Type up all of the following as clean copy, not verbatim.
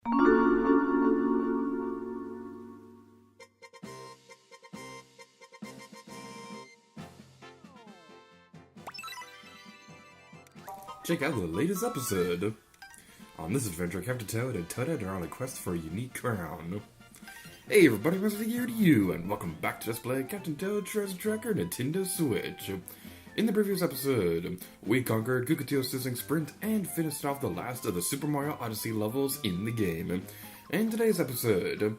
Check out the latest episode! On this adventure, Captain Toad and Toadette are on a quest for a unique crown. Hey everybody, Resident here to you, and welcome back to Let's Play Captain Toad Treasure Tracker Nintendo Switch. In the previous episode, we conquered Kukatio's Sizzling Sprint and finished off the last of the Super Mario Odyssey levels in the game. In today's episode,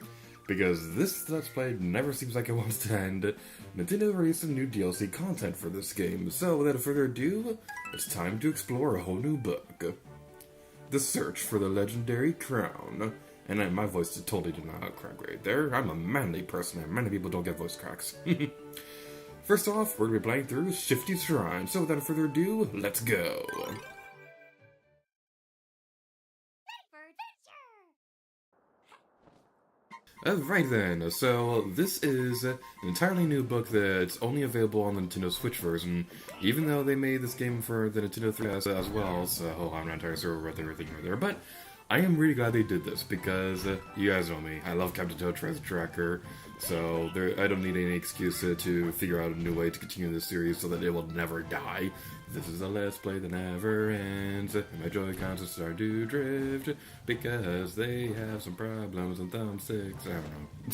because this Let's Play never seems like it wants to end, Nintendo released some new DLC content for this game, so without further ado, it's time to explore a whole new book. The Search for the Legendary Crown. And my voice totally did not crack right there. I'm a manly person and many people don't get voice cracks. First off, we're going to be playing through Shifty Shrine, so without further ado, let's go! Alright then, so this is an entirely new book that's only available on the Nintendo Switch version, even though they made this game for the Nintendo 3DS as well, so I'm not entirely sure what they were thinking there, but I am really glad they did this, because you guys know me, I love Captain Toad Treasure Tracker, so I don't need any excuse to figure out a new way to continue this series so that it will never die. This is a Let's Play that never ends, and my Joy-Cons will start to drift, because they have some problems and thumbsticks, I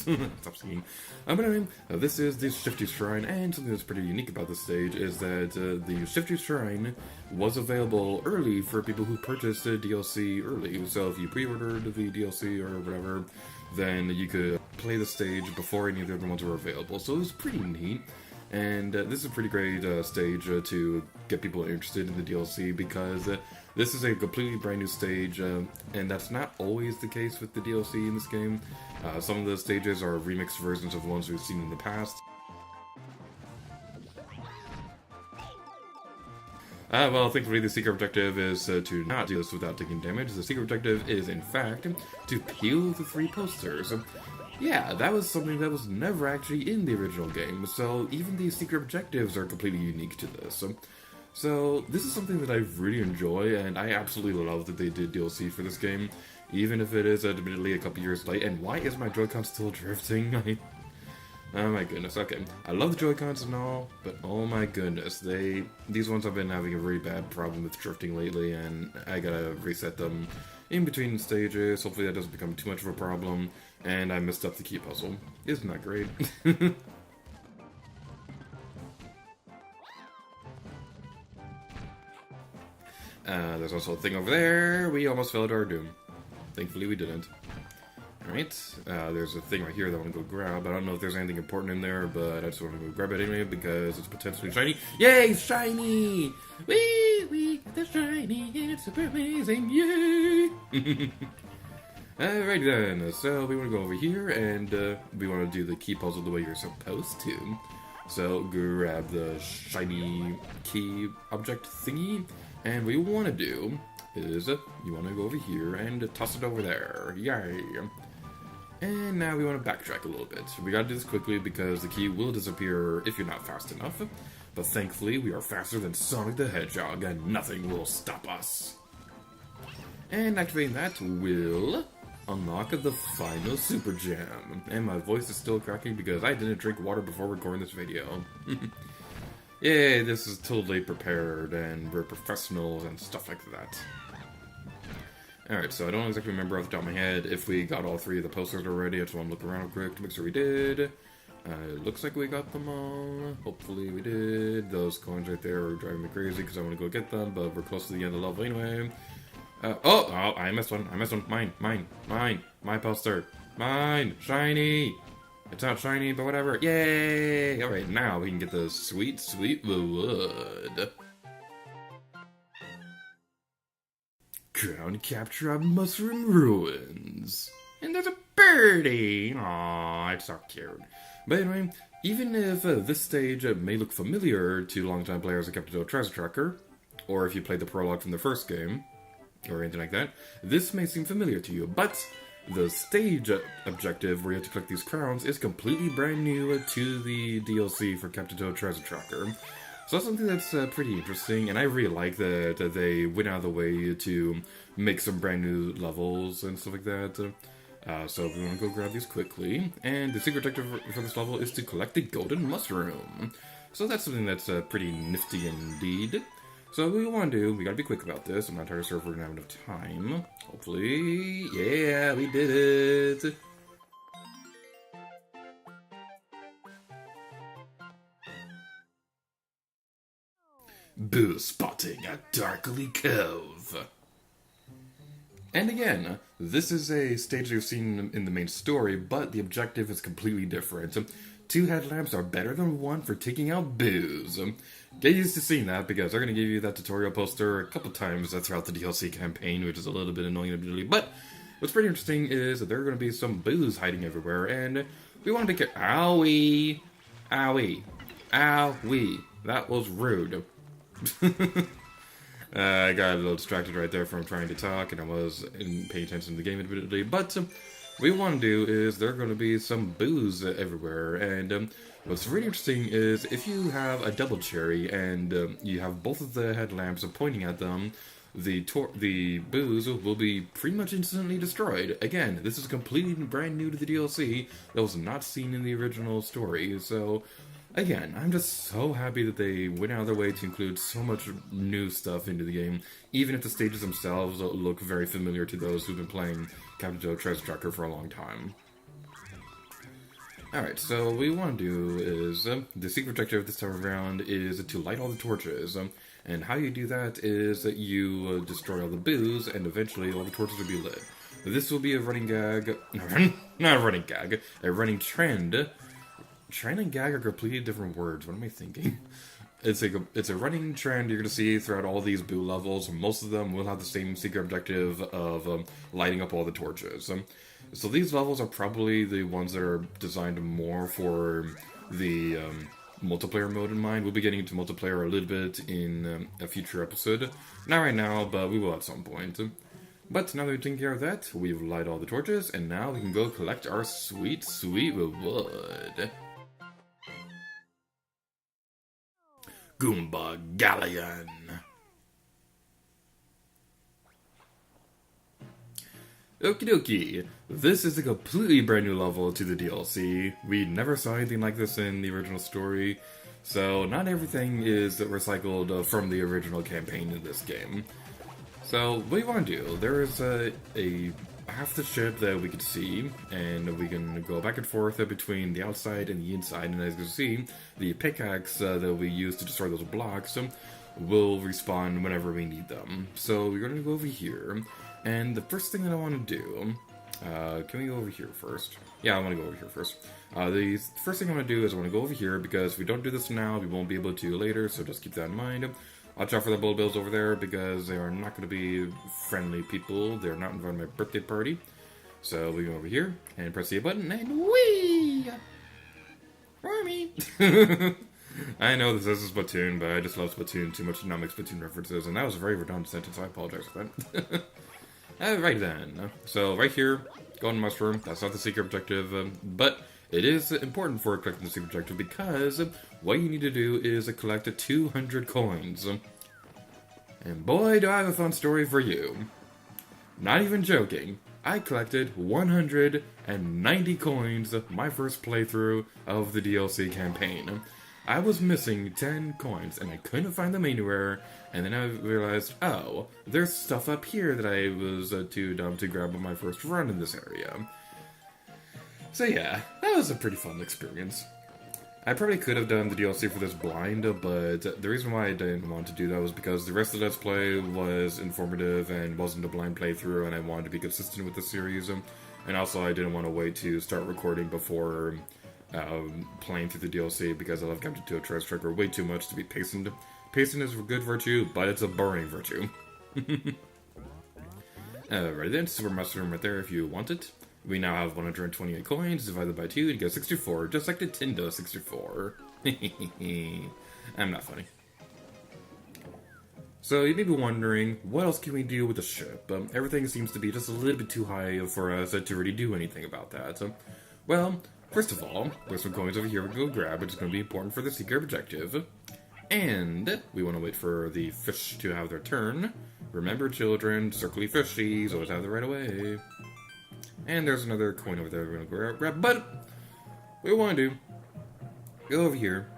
don't know. Stop singing. But anyway, this is the Shifty Shrine, and something that's pretty unique about this stage is that the Shifty Shrine was available early for people who purchased the DLC early, so if you pre-ordered the DLC or whatever, then you could play the stage before any of the other ones were available, so it was pretty neat. And this is a pretty great stage to get people interested in the DLC, because this is a completely brand new stage, and that's not always the case with the DLC in this game. Some of the stages are remixed versions of the ones we've seen in the past. Well, thankfully the secret objective is to not do this without taking damage. The secret objective is, in fact, to peel the 3 posters. Yeah, that was something that was never actually in the original game, so even the secret objectives are completely unique to this. So this is something that I really enjoy, and I absolutely love that they did DLC for this game, even if it is admittedly a couple years late. And why is my Joy-Con still drifting? Oh my goodness, okay. I love the Joy-Cons and all, but oh my goodness, these ones have been having a very bad problem with drifting lately, and I gotta reset them in between stages. Hopefully that doesn't become too much of a problem, and I messed up the key puzzle. Isn't that great? There's also a thing over there. We almost fell to our doom. Thankfully we didn't. Alright, there's a thing right here that I want to go grab. I don't know if there's anything important in there, but I just want to go grab it anyway because it's potentially shiny. Yay, shiny! Wee, the shiny, it's super amazing, yay! Alright then, so we want to go over here and we want to do the key puzzle the way you're supposed to. So grab the shiny key object thingy, and what you want to do is you want to go over here and toss it over there. Yay! And now we want to backtrack a little bit. We gotta do this quickly because the key will disappear if you're not fast enough. But thankfully, we are faster than Sonic the Hedgehog, and nothing will stop us. And activating that will unlock the final Super Jam. And my voice is still cracking because I didn't drink water before recording this video. Yay, this is totally prepared, and we're professionals and stuff like that. Alright, so I don't exactly remember off the top of my head if we got all 3 of the posters already. I just want to look around real quick to make sure we did. It looks like we got them all. Hopefully we did. Those coins right there are driving me crazy because I want to go get them, but we're close to the end of the level anyway. Oh, I missed one. Mine. My poster. Mine. Shiny. It's not shiny, but whatever. Yay! Alright, now we can get the sweet, sweet wood. Crown capture of Mushroom Ruins. And there's a birdie. Aww, it's so cute. But anyway, even if this stage may look familiar to longtime players of Captain Toad Treasure Tracker, or if you played the prologue from the first game, or anything like that, this may seem familiar to you, but the stage objective where you have to collect these crowns is completely brand new to the DLC for Captain Toad Treasure Tracker. So that's something that's pretty interesting, and I really like that they went out of the way to make some brand new levels and stuff like that. So we want to go grab these quickly, and the secret objective for this level is to collect the golden mushroom. So that's something that's pretty nifty indeed. So what we want to do, we gotta be quick about this. I'm not entirely sure if we're gonna have enough time. Hopefully, yeah, we did it. Boo spotting at Darkly Cove. And again, this is a stage you've seen in the main story, but the objective is completely different. 2 headlamps are better than 1 for taking out boos. Get used to seeing that, because they're going to give you that tutorial poster a couple times throughout the DLC campaign, which is a little bit annoying admittedly. But what's pretty interesting is that there are going to be some boos hiding everywhere, and we want to take care. Owie! Owie! Owie! That was rude. I got a little distracted right there from trying to talk, and I was paying attention to the game admittedly. But what we want to do is there are going to be some boos everywhere, and what's really interesting is if you have a double cherry and you have both of the headlamps pointing at them, the boos will be pretty much instantly destroyed. Again, this is completely brand new to the DLC that was not seen in the original story, so again, I'm just so happy that they went out of their way to include so much new stuff into the game, even if the stages themselves look very familiar to those who've been playing Captain Toad Treasure Tracker for a long time. Alright, so what we want to do is, the secret objective this time around is to light all the torches, and how you do that is that you destroy all the boos, and eventually all the torches will be lit. This will be a running gag, not a running gag, a running trend. Trend and gag are completely different words. What am I thinking? It's a running trend you're going to see throughout all these boo levels. Most of them will have the same secret objective of lighting up all the torches. So these levels are probably the ones that are designed more for the multiplayer mode in mind. We'll be getting into multiplayer a little bit in a future episode. Not right now, but we will at some point. But now that we've taken care of that, we've lighted all the torches, and now we can go collect our sweet, sweet reward. Goomba Galleon. Okie dokie. This is a completely brand new level to the DLC. We never saw anything like this in the original story, so not everything is recycled from the original campaign in this game. So what do you want to do? There is a half the ship that we could see, and we can go back and forth between the outside and the inside, and as you can see, the pickaxe that we use to destroy those blocks will respawn whenever we need them. So we're going to go over here, and the first thing that I want to do, can we go over here first? Yeah, I want to go over here first. The first thing I want to do is I want to go over here, because if we don't do this now, we won't be able to later, so just keep that in mind. Watch out for the bullet bills over there, because they are not going to be friendly people. They're not invited to my birthday party. So we go over here, and press the A button, and whee! Army! I know this is Splatoon, but I just love Splatoon too much to not make Splatoon references, and that was a very redundant sentence, so I apologize for that. Alright then. So right here, golden mushroom, that's not the secret objective, but it is important for collecting the secret objective, because what you need to do is collect 200 coins. And boy, do I have a fun story for you. Not even joking, I collected 190 coins my first playthrough of the DLC campaign. I was missing 10 coins, and I couldn't find them anywhere, and then I realized, oh, there's stuff up here that I was too dumb to grab on my first run in this area. So yeah, that was a pretty fun experience. I probably could have done the DLC for this blind, but the reason why I didn't want to do that was because the rest of the Let's Play was informative and wasn't a blind playthrough, and I wanted to be consistent with the series. And also I didn't want to wait to start recording before playing through the DLC, because I love Captain Toad Treasure Tracker way too much to be patient. Patient is a good virtue, but it's a boring virtue. Alright then, Super Mushroom right there if you want it. We now have 128 coins divided by 2 to get 64, just like the Nintendo 64. I'm not funny. So you may be wondering, what else can we do with the ship? Everything seems to be just a little bit too high for us to really do anything about that. Well, first of all, there's some coins over here we can go grab, which is going to be important for the secret objective. And we want to wait for the fish to have their turn. Remember, children, circly fishies always have the right of way. And there's another coin over there we're going to grab. But what we want to do, go over here.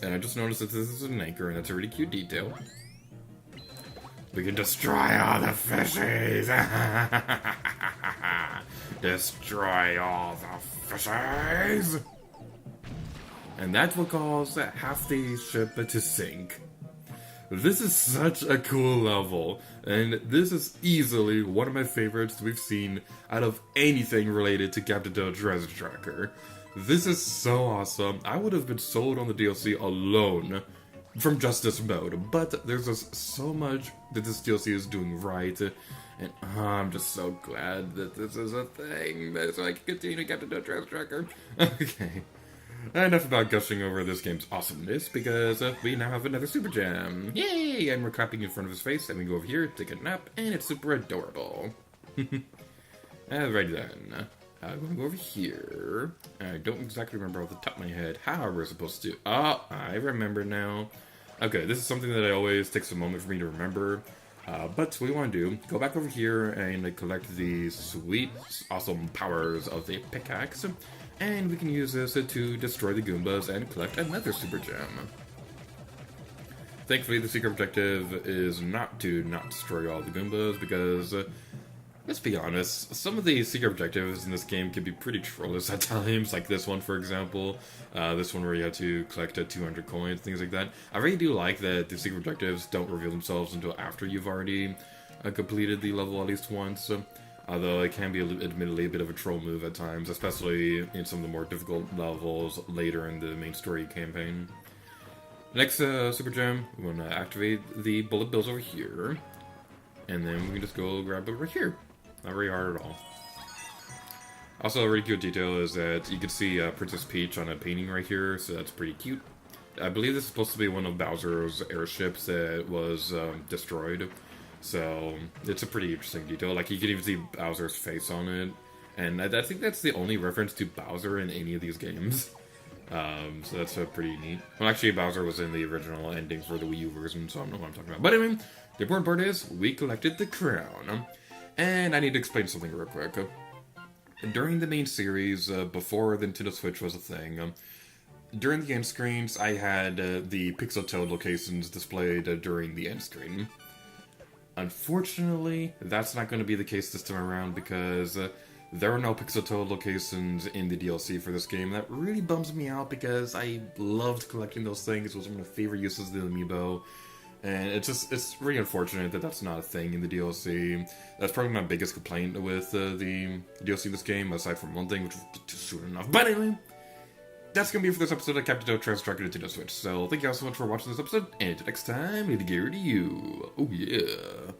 And I just noticed that this is an anchor, and that's a really cute detail. We can destroy all the fishies! Destroy all the fishies! And that's what caused half the ship to sink. This is such a cool level, and this is easily one of my favorites we've seen out of anything related to Captain Toad Treasure Tracker. This is so awesome. I would have been sold on the DLC alone from just this mode, but there's just so much that this DLC is doing right, and I'm just so glad that this is a thing, so I can continue Captain Toad Treasure Tracker. Okay. Enough about gushing over this game's awesomeness, because we now have another Super Gem. Yay! And we're clapping in front of his face, and we go over here, take a nap, and it's super adorable. Alright then. I'm gonna go over here. I don't exactly remember off the top of my head how we're supposed to... Oh, I remember now. Okay, this is something that always takes a moment for me to remember. But what we want to do, go back over here and collect the sweet, awesome powers of the pickaxe. And we can use this to destroy the Goombas and collect another Super Gem. Thankfully, the secret objective is not to destroy all the Goombas, because, let's be honest, some of the secret objectives in this game can be pretty trollish at times, like this one, for example. This one where you have to collect 200 coins, things like that. I really do like that the secret objectives don't reveal themselves until after you've already completed the level at least once. Although it can be, admittedly, a bit of a troll move at times, especially in some of the more difficult levels later in the main story campaign. Next Super Gem, we want to activate the bullet bills over here. And then we can just go grab it right here. Not very hard at all. Also, a really cute detail is that you can see Princess Peach on a painting right here, so that's pretty cute. I believe this is supposed to be one of Bowser's airships that was destroyed. So, it's a pretty interesting detail. Like, you can even see Bowser's face on it. And I think that's the only reference to Bowser in any of these games. So that's pretty neat. Well, actually, Bowser was in the original ending for the Wii U version, so I don't know what I'm talking about. But anyway, the important part is, we collected the crown. And I need to explain something real quick. During the main series, before the Nintendo Switch was a thing, during the end screens, I had the Pixel Toad locations displayed during the end screen. Unfortunately, that's not going to be the case this time around, because there are no Pixel Toad locations in the DLC for this game. That really bums me out, because I loved collecting those things. It was one of my favorite uses of the Amiibo. And it's really unfortunate that that's not a thing in the DLC. That's probably my biggest complaint with the DLC of this game, aside from one thing, which we'll get to soon enough. But anyway, that's going to be it for this episode of Captain Toad Treasure Tracker Nintendo Switch. So thank you all so much for watching this episode, and until next time, leave the gear to you. Oh yeah.